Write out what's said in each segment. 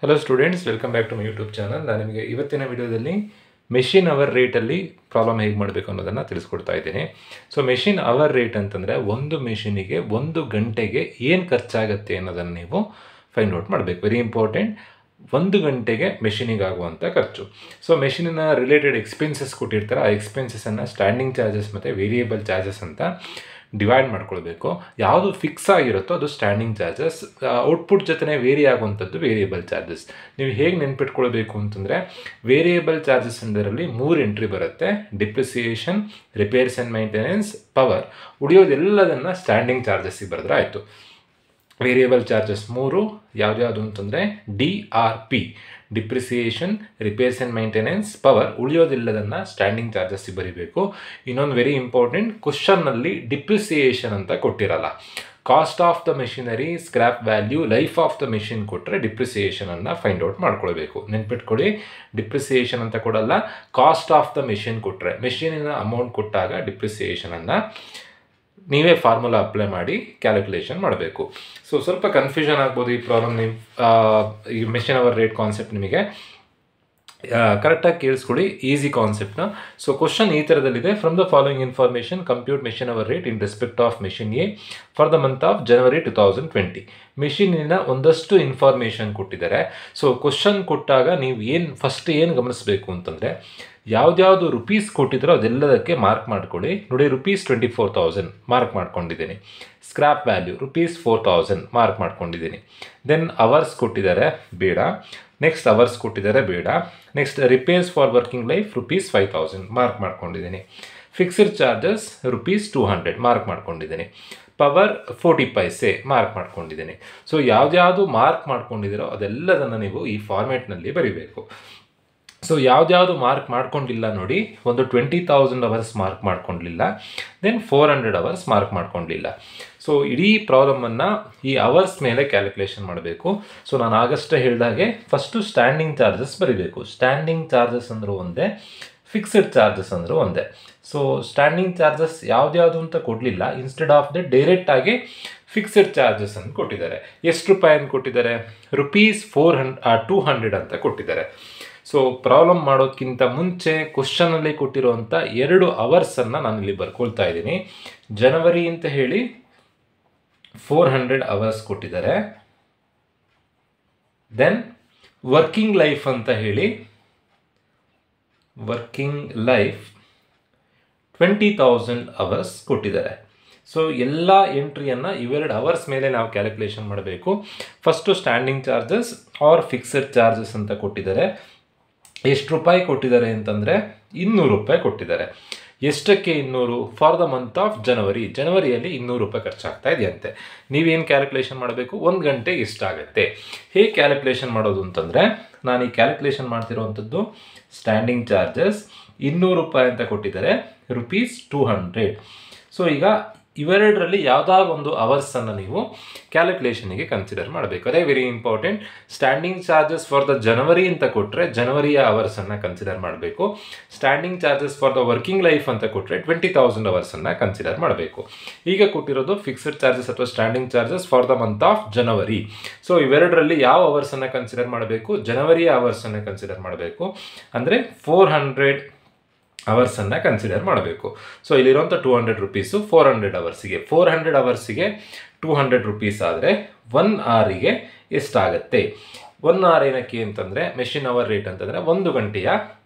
Hello students, welcome back to my YouTube channel. ನಾನು ನಿಮಗೆ ಇವತ್ತಿನ ವಿಡಿಯೋದಲ್ಲಿ ಮೆಷಿನ್ ಅವರ್ ರೇಟಲ್ಲಿ ಪ್ರಾಬ್ಲಮ್ ಹೇಗೆ ಮಾಡಬೇಕು ಅನ್ನೋದನ್ನು ತಿಳಿಸ್ಕೊಡ್ತಾ ಇದ್ದೀನಿ. ಸೊ ಮೆಷಿನ್ ಅವರ್ ರೇಟ್ ಅಂತಂದರೆ ಒಂದು ಮೆಷಿನಿಗೆ ಒಂದು ಗಂಟೆಗೆ ಏನು ಖರ್ಚಾಗುತ್ತೆ ಅನ್ನೋದನ್ನು ನೀವು ಫೈಂಡ್ ಔಟ್ ಮಾಡಬೇಕು. Very important. ಒಂದು ಗಂಟೆಗೆ ಮೆಷಿನಿಗೆ ಆಗುವಂಥ ಖರ್ಚು. ಸೊ ಮೆಷಿನಿನ ರಿಲೇಟೆಡ್ ಎಕ್ಸ್ಪೆನ್ಸಸ್ ಕೊಟ್ಟಿರ್ತಾರೆ. ಆ ಎಕ್ಸ್ಪೆನ್ಸಸ್ಸನ್ನು ಸ್ಟ್ಯಾಂಡಿಂಗ್ ಚಾರ್ಜಸ್ ಮತ್ತು ವೇರಿಯೇಬಲ್ ಚಾರ್ಜಸ್ ಅಂತ ಡಿವೈಡ್ ಮಾಡ್ಕೊಳ್ಬೇಕು. ಯಾವುದು ಫಿಕ್ಸ್ ಆಗಿರುತ್ತೋ ಅದು ಸ್ಟ್ಯಾಂಡಿಂಗ್ ಚಾರ್ಜಸ್, ಔಟ್ಪುಟ್ ಜೊತೆ ವೇರಿ ಆಗುವಂಥದ್ದು ವೇರಿಯೇಬಲ್ ಚಾರ್ಜಸ್. ನೀವು ಹೇಗೆ ನೆನ್ಪಿಟ್ಕೊಳ್ಬೇಕು ಅಂತಂದರೆ, ವೇರಿಯೇಬಲ್ ಚಾರ್ಜಸ್ ಅದರಲ್ಲಿ 3 ಎಂಟ್ರಿ ಬರುತ್ತೆ: depreciation, repairs and maintenance, power. ಉಳಿಯೋದೆಲ್ಲದನ್ನು ಸ್ಟ್ಯಾಂಡಿಂಗ್ ಚಾರ್ಜಸ್ಸಿಗೆ ಬರೆದ್ರೆ ಆಯಿತು. ವೇರಿಯೇಬಲ್ ಚಾರ್ಜಸ್ 3 ಯಾವ್ದು ಅಂತಂದರೆ DRP, depreciation, repairs and maintenance, power. ಉಳಿಯೋದಿಲ್ಲದನ್ನು ಸ್ಟ್ಯಾಂಡಿಂಗ್ ಚಾರ್ಜಸ್ಸಿಗೆ ಬರೀಬೇಕು. ಇನ್ನೊಂದು ವೆರಿ ಇಂಪಾರ್ಟೆಂಟ್, ಕ್ವಶನ್ನಲ್ಲಿ ಡಿಪ್ರಿಸಿಯೇಷನ್ ಅಂತ ಕೊಟ್ಟಿರಲ್ಲ. Cost of the machinery, scrap value, life of the machine ಕೊಟ್ಟರೆ ಡಿಪ್ರಿಸಿಯೇಷನನ್ನು ಫೈಂಡ್ ಔಟ್ ಮಾಡ್ಕೊಳ್ಬೇಕು. ನೆನ್ಪಿಟ್ಕೊಳ್ಳಿ, ಡಿಪ್ರಿಸಿಯೇಷನ್ ಅಂತ ಕೊಡಲ್ಲ, ಕಾಸ್ಟ್ ಆಫ್ ದ ಮೆಷಿನ್ ಕೊಟ್ಟರೆ, ಮೆಷಿನಿನ ಅಮೌಂಟ್ ಕೊಟ್ಟಾಗ ಡಿಪ್ರಿಸಿಯೇಷನನ್ನು ನೀವೇ ಫಾರ್ಮುಲಾ ಅಪ್ಲೈ ಮಾಡಿ ಕ್ಯಾಲ್ಕುಲೇಷನ್ ಮಾಡಬೇಕು. ಸೊ ಸ್ವಲ್ಪ ಕನ್ಫ್ಯೂಷನ್ ಆಗ್ಬೋದು ಈ ಪ್ರಾಬ್ಲಮ್. ನೀವು ಈ ಮೆಷಿನ್ ಅವರ್ ರೇಟ್ ಕಾನ್ಸೆಪ್ಟ್ ನಿಮಗೆ ಕರೆಕ್ಟಾಗಿ ಕೇಳಿಸ್ಕೊಳ್ಳಿ, ಈಸಿ ಕಾನ್ಸೆಪ್ಟ್ನ. ಸೊ ಕ್ವಶನ್ ಈ ಥರದಲ್ಲಿದೆ: from the following information compute machine hour rate in respect of machine A for the month of January 2020. ಮೆಷಿನಿನ ಒಂದಷ್ಟು ಇನ್ಫಾರ್ಮೇಷನ್ ಕೊಟ್ಟಿದ್ದಾರೆ. ಸೊ ಕ್ವಶನ್ ಕೊಟ್ಟಾಗ ನೀವು ಫಸ್ಟ್ ಏನು ಗಮನಿಸಬೇಕು ಅಂತಂದರೆ, ಯಾವ್ದ್ಯಾವುದು ರುಪೀಸ್ ಕೊಟ್ಟಿದ್ರೋ ಅದೆಲ್ಲದಕ್ಕೆ ಮಾರ್ಕ್ ಮಾಡ್ಕೊಳ್ಳಿ. ನೋಡಿ, ರುಪೀಸ್ 24,000 ಮಾರ್ಕ್ ಮಾಡ್ಕೊಂಡಿದ್ದೀನಿ. ಸ್ಕ್ರ್ಯಾಪ್ ವ್ಯಾಲ್ಯೂ ರುಪೀಸ್ 4,000 ಮಾರ್ಕ್ ಮಾಡ್ಕೊಂಡಿದ್ದೀನಿ. ದೆನ್ ಅವರ್ಸ್ ಕೊಟ್ಟಿದ್ದಾರೆ, ಬೇಡ. ನೆಕ್ಸ್ಟ್ ಅವರ್ಸ್ ಕೊಟ್ಟಿದ್ದಾರೆ, ಬೇಡ. Next repairs for working life rupees 5,000 mark ಮಾಡ್ಕೊಂಡಿದ್ದೀನಿ. ಫಿಕ್ಸ್ಡ್ ಚಾರ್ಜಸ್ ರುಪೀಸ್ 200 ಮಾರ್ಕ್ ಮಾಡ್ಕೊಂಡಿದ್ದೀನಿ. ಪವರ್ 40 ಪೈಸೆ ಮಾರ್ಕ್ ಮಾಡ್ಕೊಂಡಿದ್ದೀನಿ. ಸೊ ಯಾವ್ದ್ಯಾವುದು ಮಾರ್ಕ್ ಮಾಡ್ಕೊಂಡಿದ್ದೀರೋ ಅದೆಲ್ಲದನ್ನು ನೀವು ಈ ಫಾರ್ಮ್ಯಾಟ್ನಲ್ಲಿ ಬರೀಬೇಕು. ಸೊ ಯಾವ್ದ್ಯಾವುದು ಮಾರ್ಕ್ ಮಾಡ್ಕೊಂಡಿಲ್ಲ ನೋಡಿ, ಒಂದು 20,000 ಅವರ್ಸ್ ಮಾರ್ಕ್ ಮಾಡ್ಕೊಂಡಿಲ್ಲ, ದೆನ್ 400 ಅವರ್ಸ್ ಮಾರ್ಕ್ ಮಾಡ್ಕೊಂಡಿಲ್ಲ. ಸೊ ಇಡೀ ಪ್ರಾಬ್ಲಮನ್ನು ಈ ಅವರ್ಸ್ ಮೇಲೆ ಕ್ಯಾಲ್ಕುಲೇಷನ್ ಮಾಡಬೇಕು. ಸೊ ನಾನು ಆಗಷ್ಟೇ ಹೇಳಿದಾಗೆ ಫಸ್ಟು ಸ್ಟ್ಯಾಂಡಿಂಗ್ ಚಾರ್ಜಸ್ ಬರೀಬೇಕು. ಸ್ಟ್ಯಾಂಡಿಂಗ್ ಚಾರ್ಜಸ್ ಅಂದರೂ ಒಂದೇ, ಫಿಕ್ಸ್ಡ್ ಚಾರ್ಜಸ್ ಅಂದರೂ ಒಂದೇ. ಸೊ ಸ್ಟ್ಯಾಂಡಿಂಗ್ ಚಾರ್ಜಸ್ ಯಾವ್ದ್ಯಾವುದು ಅಂತ ಕೊಡಲಿಲ್ಲ, ಇನ್ಸ್ಟೆಡ್ ಆಫ್ ದ ಡೈರೆಕ್ಟಾಗಿ ಫಿಕ್ಸ್ಡ್ ಚಾರ್ಜಸ್ ಅಂತ ಕೊಟ್ಟಿದ್ದಾರೆ. ಎಷ್ಟು ರೂಪಾಯಿ ಅಂತ ಕೊಟ್ಟಿದ್ದಾರೆ? ರುಪೀಸ್ 200 ಅಂತ ಕೊಟ್ಟಿದ್ದಾರೆ. ಸೊ ಪ್ರಾಬ್ಲಮ್ ಮಾಡೋದಕ್ಕಿಂತ ಮುಂಚೆ ಕ್ವಶನಲ್ಲಿ ಕೊಟ್ಟಿರುವಂಥ 2 ಅವರ್ಸನ್ನು ನಾನಿಲ್ಲಿ ಬರ್ಕೊಳ್ತಾ ಇದ್ದೀನಿ. ಜನವರಿ ಅಂತ ಹೇಳಿ 400 ಅವರ್ಸ್ ಕೊಟ್ಟಿದ್ದಾರೆ. ದೆನ್ ವರ್ಕಿಂಗ್ ಲೈಫ್ ಅಂತ ಹೇಳಿ, ವರ್ಕಿಂಗ್ ಲೈಫ್ 20,000 ಅವರ್ಸ್ ಕೊಟ್ಟಿದ್ದಾರೆ. ಸೊ ಎಲ್ಲ ಎಂಟ್ರಿಯನ್ನು ಇವೆರಡು ಅವರ್ಸ್ ಮೇಲೆ ನಾವು ಕ್ಯಾಲ್ಕುಲೇಷನ್ ಮಾಡಬೇಕು. First standing charges or fixed charges ಅಂತ ಕೊಟ್ಟಿದ್ದಾರೆ. ಎಷ್ಟು ರೂಪಾಯಿ ಕೊಟ್ಟಿದ್ದಾರೆ ಅಂತಂದರೆ 200 ರೂಪಾಯಿ ಕೊಟ್ಟಿದ್ದಾರೆ. ಎಷ್ಟಕ್ಕೆ 200? ಫಾರ್ ದ ಮಂತ್ ಆಫ್ ಜನವರಿ. ಜನವರಿಯಲ್ಲಿ 200 ರೂಪಾಯಿ ಖರ್ಚಾಗ್ತಾ ಇದೆಯಂತೆ. ನೀವೇನು ಕ್ಯಾಲ್ಕುಲೇಷನ್ ಮಾಡಬೇಕು? 1 ಗಂಟೆ ಎಷ್ಟಾಗುತ್ತೆ? ಹೇಗೆ ಕ್ಯಾಲ್ಕುಲೇಷನ್ ಮಾಡೋದು ಅಂತಂದರೆ, ನಾನು ಈ ಕ್ಯಾಲ್ಕುಲೇಷನ್ ಮಾಡ್ತಿರೋವಂಥದ್ದು ಸ್ಟ್ಯಾಂಡಿಂಗ್ ಚಾರ್ಜಸ್ 200 ರೂಪಾಯಿ ಅಂತ ಕೊಟ್ಟಿದ್ದಾರೆ, ರುಪೀಸ್ 200. ಸೊ ಈಗ ಇವೆರಡರಲ್ಲಿ ಯಾವುದಾದ್ರು ಒಂದು ಅವರ್ಸನ್ನು ನೀವು ಕ್ಯಾಲ್ಕುಲೇಷನಿಗೆ ಕನ್ಸಿಡರ್ ಮಾಡಬೇಕು. ಅದೇ very important. Standing charges for the January ಅಂತ ಕೊಟ್ಟರೆ ಜನವರಿಯ ಅವರ್ಸನ್ನು ಕನ್ಸಿಡರ್ ಮಾಡಬೇಕು. Standing charges for the working life ಅಂತ ಕೊಟ್ಟರೆ 20,000 ಅವರ್ಸನ್ನು ಕನ್ಸಿಡರ್ ಮಾಡಬೇಕು. ಈಗ ಕೊಟ್ಟಿರೋದು ಫಿಕ್ಸ್ಡ್ ಚಾರ್ಜಸ್ ಅಥವಾ standing charges for the month of January. So ಇವೆರಡರಲ್ಲಿ ಯಾವ ಅವರ್ಸನ್ನು ಕನ್ಸಿಡರ್ ಮಾಡಬೇಕು? ಜನವರಿಯ ಅವರ್ಸನ್ನು ಕನ್ಸಿಡರ್ ಮಾಡಬೇಕು. ಅಂದರೆ 400 ಅವರ್ಸನ್ನು ಕನ್ಸಿಡರ್ ಮಾಡಬೇಕು. ಸೊ ಇಲ್ಲಿರುವಂಥ 200 ರುಪೀಸು 400 ಅವರ್ಸಿಗೆ, 400 ಅವರ್ಸಿಗೆ 200 ರುಪೀಸ್ ಆದರೆ 1 ಅವರಿಗೆ ಎಷ್ಟಾಗುತ್ತೆ? 1 ಅವರ್ ಏನಕ್ಕೆ ಅಂತಂದರೆ, ಮೆಷಿನ್ ಅವರ್ ರೇಟ್ ಅಂತಂದರೆ 1 ಗಂಟೆಯ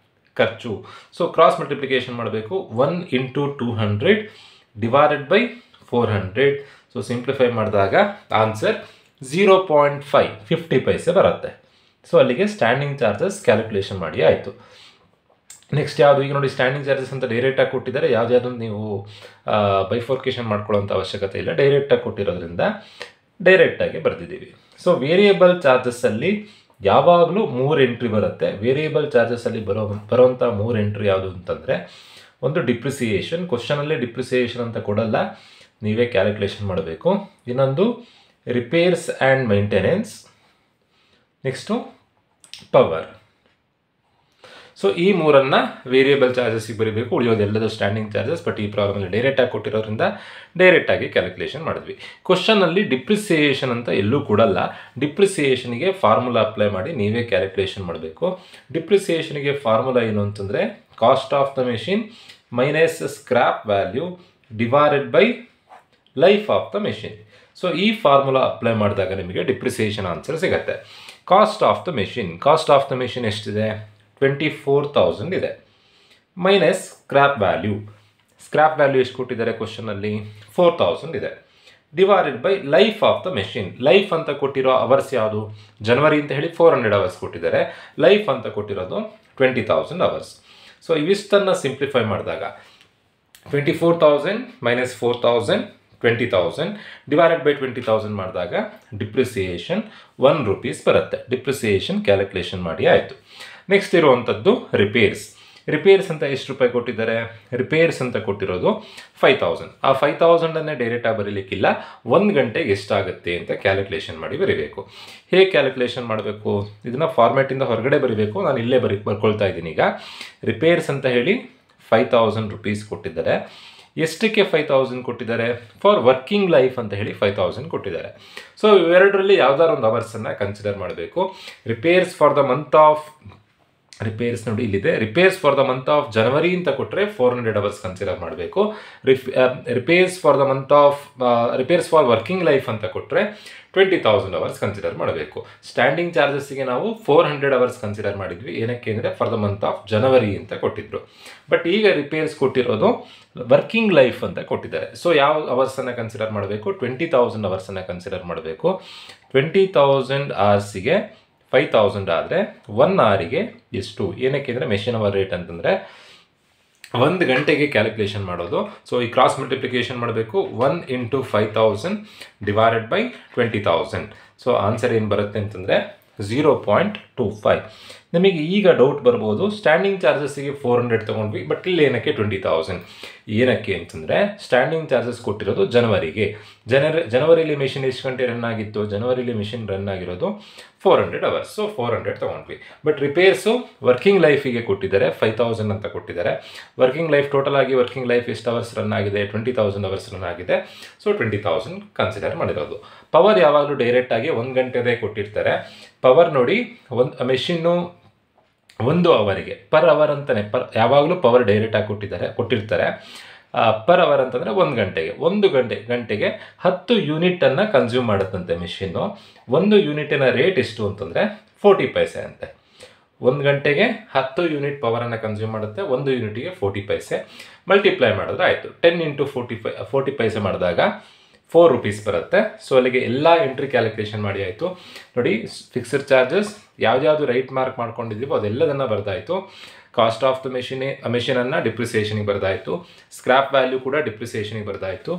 ಖರ್ಚು. ಸೊ ಕ್ರಾಸ್ ಮಲ್ಟಿಪ್ಲಿಕೇಶನ್ ಮಾಡಬೇಕು. 1 × 200 ಡಿವೈಡೆಡ್ ಬೈ 400. ಸೊ ಸಿಂಪ್ಲಿಫೈ ಮಾಡಿದಾಗ ಆನ್ಸರ್ 0.5 50 ಪೈಸೆ ಬರುತ್ತೆ. ಸೊ ಅಲ್ಲಿಗೆ ಸ್ಟ್ಯಾಂಡಿಂಗ್ ಚಾರ್ಜಸ್ ಕ್ಯಾಲ್ಕುಲೇಷನ್ ಮಾಡಿ ಆಯಿತು. ನೆಕ್ಸ್ಟ್ ಯಾವುದು? ಈಗ ನೋಡಿ, ಸ್ಟ್ಯಾಂಡಿಂಗ್ ಚಾರ್ಜಸ್ ಅಂತ ಡೈರೆಕ್ಟಾಗಿ ಕೊಟ್ಟಿದ್ದಾರೆ. ಯಾವುದ್ಯಾವುದು ನೀವು ಬೈಫೋರ್ಕೇಷನ್ ಮಾಡ್ಕೊಳ್ಳೋಂಥ ಅವಶ್ಯಕತೆ ಇಲ್ಲ, ಡೈರೆಕ್ಟಾಗಿ ಕೊಟ್ಟಿರೋದ್ರಿಂದ ಡೈರೆಕ್ಟಾಗಿ ಬರೆದಿದ್ದೀವಿ. ಸೊ ವೇರಿಯೇಬಲ್ ಚಾರ್ಜಸ್ಸಲ್ಲಿ ಯಾವಾಗಲೂ 3 ಎಂಟ್ರಿ ಬರುತ್ತೆ. ವೇರಿಯೇಬಲ್ ಚಾರ್ಜಸ್ಸಲ್ಲಿ ಬರೋವಂಥ 3 ಎಂಟ್ರಿ ಯಾವುದು ಅಂತಂದರೆ, ಒಂದು ಡಿಪ್ರಿಸಿಯೇಷನ್. ಕ್ವಶನಲ್ಲಿ ಡಿಪ್ರಿಸಿಯೇಷನ್ ಅಂತ ಕೊಡಲ್ಲ, ನೀವೇ ಕ್ಯಾಲ್ಕುಲೇಷನ್ ಮಾಡಬೇಕು. ಇನ್ನೊಂದು repairs and maintenance. Next power. So ಈ ಮೂರನ್ನು ವೇರಿಯಬಲ್ ಚಾರ್ಜಸ್ಸಿಗೆ ಬರೀಬೇಕು, ಉಳಿಯೋದೆಲ್ಲದು ಸ್ಟ್ಯಾಂಡಿಂಗ್ ಚಾರ್ಜಸ್. ಬಟ್ ಈ ಪ್ರಾಬ್ಲಮಲ್ಲಿ ಡೈರೆಕ್ಟಾಗಿ ಕೊಟ್ಟಿರೋದ್ರಿಂದ ಡೈರೆಕ್ಟಾಗಿ ಕ್ಯಾಲ್ಕುಲೇಷನ್ ಮಾಡಿದ್ವಿ. ಕ್ವಶನಲ್ಲಿ ಡಿಪ್ರಿಸಿಯೇಷನ್ ಅಂತ ಎಲ್ಲೂ ಕೊಡಲ್ಲ. ಡಿಪ್ರಿಸಿಯೇಷನಿಗೆ ಫಾರ್ಮುಲಾ ಅಪ್ಲೈ ಮಾಡಿ ನೀವೇ ಕ್ಯಾಲ್ಕುಲೇಷನ್ ಮಾಡಬೇಕು. ಡಿಪ್ರಿಸಿಯೇಷನಿಗೆ ಫಾರ್ಮುಲಾ ಏನು ಅಂತಂದರೆ cost of the machine minus scrap value divided by life of the machine. So ಈ ಫಾರ್ಮುಲಾ ಅಪ್ಲೈ ಮಾಡಿದಾಗ ನಿಮಗೆ ಡಿಪ್ರಿಸಿಯೇಷನ್ ಆನ್ಸರ್ ಸಿಗುತ್ತೆ. ಕಾಸ್ಟ್ ಆಫ್ ದ ಮೆಷಿನ್ ಎಷ್ಟಿದೆ? 24,000 ಇದೆ. ಮೈನಸ್ ಸ್ಕ್ರಾಪ್ ವ್ಯಾಲ್ಯೂ ಎಷ್ಟು ಕೊಟ್ಟಿದ್ದಾರೆ ಕ್ವಶನಲ್ಲಿ? 4,000 ಇದೆ. Divided by life of the machine. Life ಅಂತ ಕೊಟ್ಟಿರೋ ಅವರ್ಸ್ ಯಾವುದು? ಜನವರಿ ಅಂತ ಹೇಳಿ 400 ಅವರ್ಸ್ ಕೊಟ್ಟಿದ್ದಾರೆ. ಲೈಫ್ ಅಂತ ಕೊಟ್ಟಿರೋದು 20,000 ಅವರ್ಸ್. ಸೊ ಇವಿಷ್ಟನ್ನು ಸಿಂಪ್ಲಿಫೈ ಮಾಡಿದಾಗ 24,000 ಮೈನಸ್ 4,000 20,000 ಡಿವೈಡೆಡ್ ಬೈ 20,000 ಮಾಡಿದಾಗ ಡಿಪ್ರಿಸಿಯೇಷನ್ 1 ರೂಪೀಸ್ ಬರುತ್ತೆ. ಡಿಪ್ರಿಸಿಯೇಷನ್ ಕ್ಯಾಲ್ಕುಲೇಷನ್ ಮಾಡಿ ಆಯಿತು. ನೆಕ್ಸ್ಟ್ ಇರುವಂಥದ್ದು ರಿಪೇರ್ಸ್ ಅಂತ ಎಷ್ಟು ರೂಪಾಯಿ ಕೊಟ್ಟಿದ್ದಾರೆ? ರಿಪೇರ್ಸ್ ಅಂತ ಕೊಟ್ಟಿರೋದು 5,000. ಆ 5,000ಅನ್ನೇ ಡೈರೆಕ್ಟಾಗಿ ಬರೀಲಿಕ್ಕಿಲ್ಲ, 1 ಗಂಟೆಗೆ ಎಷ್ಟಾಗುತ್ತೆ ಅಂತ ಕ್ಯಾಲ್ಕುಲೇಷನ್ ಮಾಡಿ ಬರೀಬೇಕು. ಹೇಗೆ ಕ್ಯಾಲ್ಕುಲೇಷನ್ ಮಾಡಬೇಕು? ಇದನ್ನು ಫಾರ್ಮ್ಯಾಟಿಂದ ಹೊರಗಡೆ ಬರೀಬೇಕು. ನಾನು ಇಲ್ಲೇ ಬರ್ಕೊಳ್ತಾ ಇದ್ದೀನಿ. ಈಗ ರಿಪೇರ್ಸ್ ಅಂತ ಹೇಳಿ 5,000 ರೂಪೀಸ್ ಕೊಟ್ಟಿದ್ದಾರೆ. ಎಷ್ಟಕ್ಕೆ 5,000 ಕೊಟ್ಟಿದ್ದಾರೆ? ಫಾರ್ ವರ್ಕಿಂಗ್ ಲೈಫ್ ಅಂತ ಹೇಳಿ 5,000 ಕೊಟ್ಟಿದ್ದಾರೆ. ಸೊ ಇವೆರಡರಲ್ಲಿ ಯಾವ್ದಾದ್ರು ಒಂದು ಅವರ್ಸನ್ನು ಕನ್ಸಿಡರ್ ಮಾಡಬೇಕು. Repairs for the month of ನೋಡಿ ಇಲ್ಲಿದೆ. Repairs for the month of ಜನವರಿ ಅಂತ ಕೊಟ್ಟರೆ 400 ಅವರ್ಸ್ ಕನ್ಸಿಡರ್ ಮಾಡಬೇಕು. ರಿಪೇರ್ಸ್ ಫಾರ್ ವರ್ಕಿಂಗ್ ಲೈಫ್ ಅಂತ ಕೊಟ್ಟರೆ 20,000 ಅವರ್ಸ್ ಕನ್ಸಿಡರ್ ಮಾಡಬೇಕು. ಸ್ಟ್ಯಾಂಡಿಂಗ್ ಚಾರ್ಜಸ್ಸಿಗೆ ನಾವು 400 ಅವರ್ಸ್ ಕನ್ಸಿಡರ್ ಮಾಡಿದ್ವಿ. ಏನಕ್ಕೆ ಅಂದರೆ ಫಾರ್ ದ ಮಂತ್ ಆಫ್ ಜನವರಿ ಅಂತ ಕೊಟ್ಟಿದ್ರು. ಬಟ್ ಈಗ ರಿಪೇರ್ಸ್ ಕೊಟ್ಟಿರೋದು ವರ್ಕಿಂಗ್ ಲೈಫ್ ಅಂತ ಕೊಟ್ಟಿದ್ದಾರೆ. ಸೊ ಯಾವ ಅವರ್ಸನ್ನು ಕನ್ಸಿಡರ್ ಮಾಡಬೇಕು? 20,000 ಅವರ್ಸನ್ನು ಕನ್ಸಿಡರ್ ಮಾಡಬೇಕು. 20,000 ಅವರ್ಸಿಗೆ 5,000 ಆದರೆ 1 ಅವರಿಗೆ ಎಷ್ಟು? ಏನಕ್ಕೆ ಅಂದರೆ ಮೆಷಿನ್ ಅವರ್ ರೇಟ್ ಅಂತಂದರೆ 1 ಗಂಟೆಗೆ ಕ್ಯಾಲ್ಕುಲೇಷನ್ ಮಾಡೋದು. ಸೊ ಈ ಕ್ರಾಸ್ ಮಲ್ಟಿಪ್ಲಿಕೇಶನ್ ಮಾಡಬೇಕು. 1 into 5,000 divided by 20,000. So answer ಏನು ಬರುತ್ತೆ ಅಂತಂದರೆ 0.25. ನಿಮಗೆ ಈಗ ಡೌಟ್ ಬರ್ಬೋದು, ಸ್ಟ್ಯಾಂಡಿಂಗ್ ಚಾರ್ಜಸ್ಸಿಗೆ 400 ತೊಗೊಂಡ್ವಿ, ಬಟ್ ಇಲ್ಲಿ ಏನಕ್ಕೆ 20,000? ಏನಕ್ಕೆ ಅಂತಂದರೆ ಸ್ಟ್ಯಾಂಡಿಂಗ್ ಚಾರ್ಜಸ್ ಕೊಟ್ಟಿರೋದು ಜನವರಿಲಿ ಮೆಷಿನ್ ಎಷ್ಟು ಗಂಟೆ ರನ್ ಆಗಿತ್ತು? ಜನವರಿಲಿ ಮೆಷಿನ್ ರನ್ ಆಗಿರೋದು 400 ಅವರ್ಸ್. ಸೊ 400 ತೊಗೊಂಡ್ವಿ. ಬಟ್ ರಿಪೇರ್ಸು ವರ್ಕಿಂಗ್ ಲೈಫಿಗೆ ಕೊಟ್ಟಿದ್ದಾರೆ 5,000 ಅಂತ ಕೊಟ್ಟಿದ್ದಾರೆ. ವರ್ಕಿಂಗ್ ಲೈಫ್ ಎಷ್ಟು ಅವರ್ಸ್ ರನ್ ಆಗಿದೆ? 20,000 ಅವರ್ಸ್ ರನ್ ಆಗಿದೆ. ಸೊ 20,000 ಕನ್ಸಿಡರ್ ಮಾಡಿರೋದು. ಪವರ್ ಯಾವಾಗಲೂ ಡೈರೆಕ್ಟಾಗಿ 1 ಗಂಟೆದೇ ಕೊಟ್ಟಿರ್ತಾರೆ. ಪವರ್ ನೋಡಿ, ಒಂದು ಮೆಷಿನ್ನು 1 ಅವರಿಗೆ ಪರ್ ಅವರ್ ಅಂತಲೇ ಯಾವಾಗಲೂ ಪವರ್ ಡೈರೆಕ್ಟಾಗಿ ಕೊಟ್ಟಿರ್ತಾರೆ. ಪರ್ ಅವರ್ ಅಂತಂದರೆ 1 ಗಂಟೆಗೆ 10 ಯೂನಿಟನ್ನು ಕನ್ಸ್ಯೂಮ್ ಮಾಡುತ್ತಂತೆ ಮೆಷಿನ್ನು. 1 ಯೂನಿಟಿನ ರೇಟ್ ಎಷ್ಟು ಅಂತಂದರೆ 40 ಪೈಸೆ ಅಂತೆ. 1 ಗಂಟೆಗೆ 10 ಯೂನಿಟ್ ಪವರನ್ನು ಕನ್ಸ್ಯೂಮ್ ಮಾಡುತ್ತೆ. 1 ಯೂನಿಟಿಗೆ 40 ಪೈಸೆ. ಮಲ್ಟಿಪ್ಲೈ ಮಾಡಿದ್ರೆ ಆಯಿತು. 10 ಇಂಟು 40 ಪೈಸೆ ಮಾಡಿದಾಗ 4 ರೂಪೀಸ್ ಬರುತ್ತೆ. ಸೊ ಅಲ್ಲಿಗೆ ಎಲ್ಲ ಎಂಟ್ರಿ ಕ್ಯಾಲ್ಕುಲೇಷನ್ ಮಾಡಿ ಆಯಿತು. ನೋಡಿ, ಫಿಕ್ಸ್ಡ್ ಚಾರ್ಜಸ್ ಯಾವ್ದು ರೈಟ್ ಮಾರ್ಕ್ ಮಾಡ್ಕೊಂಡಿದ್ದೀವೋ ಅದೆಲ್ಲದನ್ನು ಬರ್ದಾಯಿತು. ಕಾಸ್ಟ್ ಆಫ್ ದ ಮೆಷಿನನ್ನು ಡಿಪ್ರಿಸಿಯೇಷನಿಗೆ ಬರ್ದಾಯಿತು. ಸ್ಕ್ರಾಪ್ ವ್ಯಾಲ್ಯೂ ಕೂಡ ಡಿಪ್ರಿಸಿಯೇಷನಿಗೆ ಬರ್ದಾಯಿತು.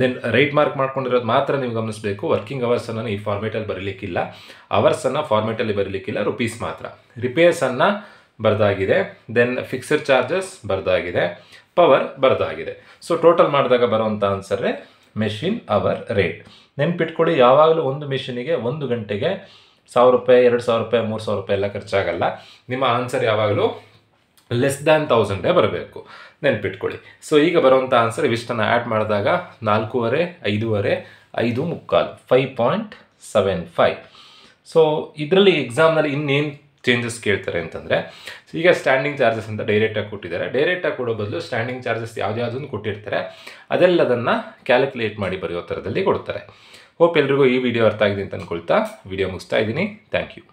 ದೆನ್ ರೈಟ್ ಮಾರ್ಕ್ ಮಾಡ್ಕೊಂಡಿರೋದು ಮಾತ್ರ ನೀವು ಗಮನಿಸಬೇಕು. ವರ್ಕಿಂಗ್ ಅವರ್ಸನ್ನು ಈ ಫಾರ್ಮೇಟಲ್ಲಿ ಬರೀಲಿಕ್ಕಿಲ್ಲ, ಅವರ್ಸನ್ನು ಫಾರ್ಮೇಟಲ್ಲಿ ಬರೀಲಿಕ್ಕಿಲ್ಲ, ರೂಪೀಸ್ ಮಾತ್ರ. ರಿಪೇರ್ಸನ್ನು ಬರ್ದಾಗಿದೆ. ದೆನ್ ಫಿಕ್ಸ್ಡ್ ಚಾರ್ಜಸ್ ಬರ್ದಾಗಿದೆ, ಪವರ್ ಬರ್ದಾಗಿದೆ. ಸೊ ಟೋಟಲ್ ಮಾಡಿದಾಗ ಬರುವಂಥ ಆನ್ಸರೇ ಮೆಷಿನ್ ಅವರ್ ರೇಟ್. ನೆನ್ಪಿಟ್ಕೊಳ್ಳಿ, ಯಾವಾಗಲೂ ಒಂದು ಮೆಷಿನಿಗೆ 1 ಗಂಟೆಗೆ 1,000 ರೂಪಾಯಿ, 2,000 ರೂಪಾಯಿ, 3,000 ರೂಪಾಯಿ ಎಲ್ಲ ಖರ್ಚಾಗಲ್ಲ. ನಿಮ್ಮ ಆನ್ಸರ್ ಯಾವಾಗಲೂ ಲೆಸ್ ದ್ಯಾನ್ 1,000 ಬರಬೇಕು, ನೆನ್ಪಿಟ್ಕೊಳ್ಳಿ. ಸೊ ಈಗ ಬರುವಂಥ ಆನ್ಸರ್ ಇವಿಷ್ಟನ್ನು ಆ್ಯಡ್ ಮಾಡಿದಾಗ 4.5, 5.5, 5.75, 5.75. ಸೊ ಇದರಲ್ಲಿ ಎಕ್ಸಾಮ್ನಲ್ಲಿ ಇನ್ನೇನು ಚೇಂಜಸ್ ಕೇಳ್ತಾರೆ ಅಂತಂದರೆ, ಈಗ ಸ್ಟ್ಯಾಂಡಿಂಗ್ ಚಾರ್ಜಸ್ ಅಂತ ಡೈರೆಕ್ಟಾಗಿ ಕೊಟ್ಟಿದ್ದಾರೆ. ಡೈರೆಕ್ಟಾಗಿ ಕೊಡೋ ಬದಲು ಸ್ಟ್ಯಾಂಡಿಂಗ್ ಚಾರ್ಜಸ್ ಯಾವುದನ್ನು ಕೊಟ್ಟಿರ್ತಾರೆ ಅದೆಲ್ಲದನ್ನು ಕ್ಯಾಲ್ಕುಲೇಟ್ ಮಾಡಿ ಬರೆಯೋ ಥರದಲ್ಲಿ ಕೊಡ್ತಾರೆ. ಹೋಪ್ ಎಲ್ರಿಗೂ ಈ ವಿಡಿಯೋ ಅರ್ಥ ಆಗಿದೆ ಅಂತ ಅಂದ್ಕೊಳ್ತಾ ವಿಡಿಯೋ ಮುಗಿಸ್ತಾ ಇದ್ದೀನಿ. Thank you.